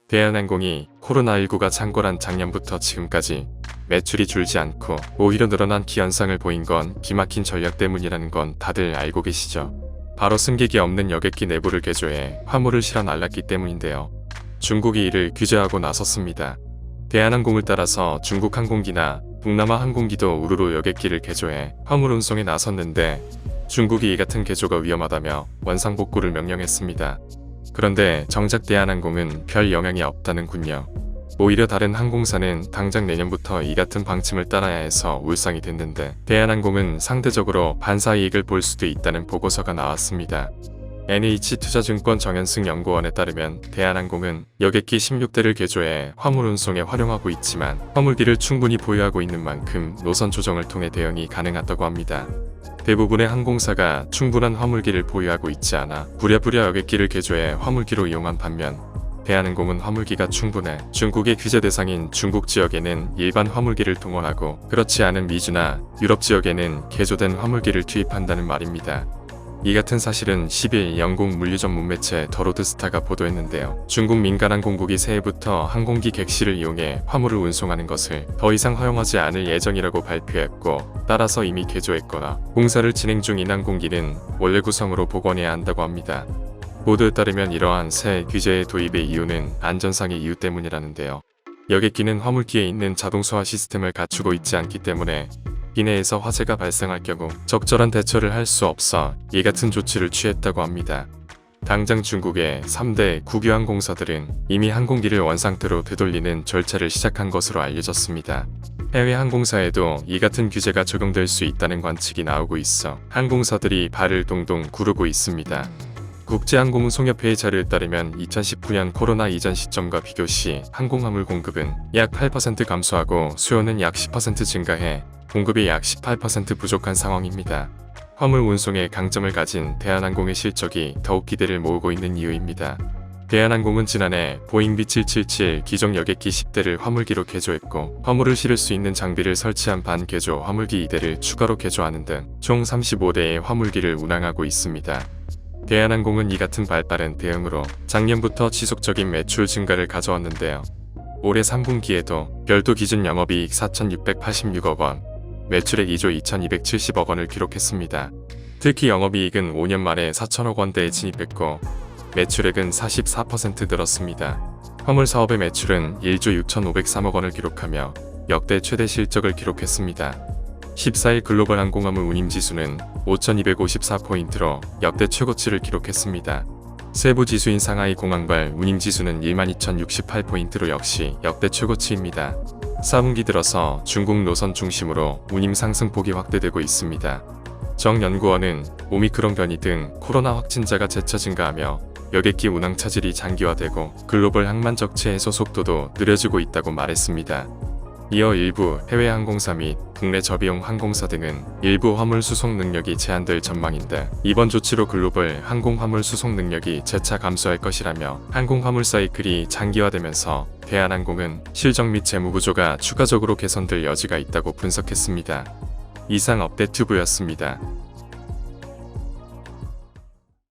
대한항공이 코로나19가 창궐한 작년부터 지금까지 매출이 줄지 않고 오히려 늘어난 기현상을 보인 건 기막힌 전략 때문이라는 건 다들 알고 계시죠? 바로 승객이 없는 여객기 내부를 개조해 화물을 실어 날랐기 때문인데요. 중국이 이를 규제하고 나섰습니다. 대한항공을 따라서 중국 항공기나 동남아 항공기도 우르르 여객기를 개조해 화물 운송에 나섰는데 중국이 이 같은 개조가 위험하다며 원상복구를 명령했습니다. 그런데 정작 대한항공은 별 영향이 없다는군요. 오히려 다른 항공사는 당장 내년부터 이 같은 방침을 따라야 해서 울상이 됐는데 대한항공은 상대적으로 반사이익을 볼 수도 있다는 보고서가 나왔습니다. NH투자증권 정현승 연구원에 따르면 대한항공은 여객기 16대를 개조해 화물 운송에 활용하고 있지만 화물기를 충분히 보유하고 있는 만큼 노선 조정을 통해 대응이 가능하다고 합니다. 대부분의 항공사가 충분한 화물기를 보유하고 있지 않아 부랴부랴 여객기를 개조해 화물기로 이용한 반면 대한항공은 화물기가 충분해 중국의 규제 대상인 중국 지역에는 일반 화물기를 동원하고 그렇지 않은 미주나 유럽 지역에는 개조된 화물기를 투입한다는 말입니다. 이 같은 사실은 10일 영국 물류 전문 매체 더 로드스타가 보도했는데요. 중국 민간항공국이 새해부터 항공기 객실을 이용해 화물을 운송하는 것을 더 이상 허용하지 않을 예정이라고 발표했고 따라서 이미 개조했거나 공사를 진행 중인 항공기는 원래 구성으로 복원해야 한다고 합니다. 보도에 따르면 이러한 새 규제의 도입의 이유는 안전상의 이유 때문이라는데요. 여객기는 화물기에 있는 자동 소화 시스템을 갖추고 있지 않기 때문에 기내에서 화재가 발생할 경우 적절한 대처를 할 수 없어 이 같은 조치를 취했다고 합니다. 당장 중국의 3대 국유 항공사들은 이미 항공기를 원상태로 되돌리는 절차를 시작한 것으로 알려졌습니다. 해외 항공사에도 이 같은 규제가 적용될 수 있다는 관측이 나오고 있어 항공사들이 발을 동동 구르고 있습니다. 국제항공운송협회의 자료에 따르면 2019년 코로나 이전 시점과 비교 시 항공화물 공급은 약 8% 감소하고 수요는 약 10% 증가해 공급이 약 18% 부족한 상황입니다. 화물 운송에 강점을 가진 대한항공의 실적이 더욱 기대를 모으고 있는 이유입니다. 대한항공은 지난해 보잉 B777 기종 여객기 10대를 화물기로 개조했고 화물을 실을 수 있는 장비를 설치한 반개조 화물기 2대를 추가로 개조하는 등 총 35대의 화물기를 운항하고 있습니다. 대한항공은 이 같은 발빠른 대응으로 작년부터 지속적인 매출 증가를 가져왔는데요. 올해 3분기에도 별도 기준 영업이익 4,686억 원, 매출액 2조 2,270억 원을 기록했습니다. 특히 영업이익은 5년 만에 4천억 원대에 진입했고 매출액은 44% 늘었습니다. 화물 사업의 매출은 1조 6,503억 원을 기록하며 역대 최대 실적을 기록했습니다. 14일 글로벌 항공화물 운임지수는 5,254포인트로 역대 최고치를 기록했습니다. 세부 지수인 상하이 공항발 운임지수는 12,068포인트로 역시 역대 최고치입니다. 4분기 들어서 중국 노선 중심으로 운임 상승폭이 확대되고 있습니다. 정 연구원은 오미크론 변이 등 코로나 확진자가 재차 증가하며 여객기 운항 차질이 장기화되고 글로벌 항만 적체 해소 속도도 느려지고 있다고 말했습니다. 이어 일부 해외 항공사 및 국내 저비용 항공사 등은 일부 화물 수송 능력이 제한될 전망인데 이번 조치로 글로벌 항공 화물 수송 능력이 재차 감소할 것이라며 항공 화물 사이클이 장기화되면서 대한항공은 실적 및 재무 구조가 추가적으로 개선될 여지가 있다고 분석했습니다. 이상 업데이트부였습니다.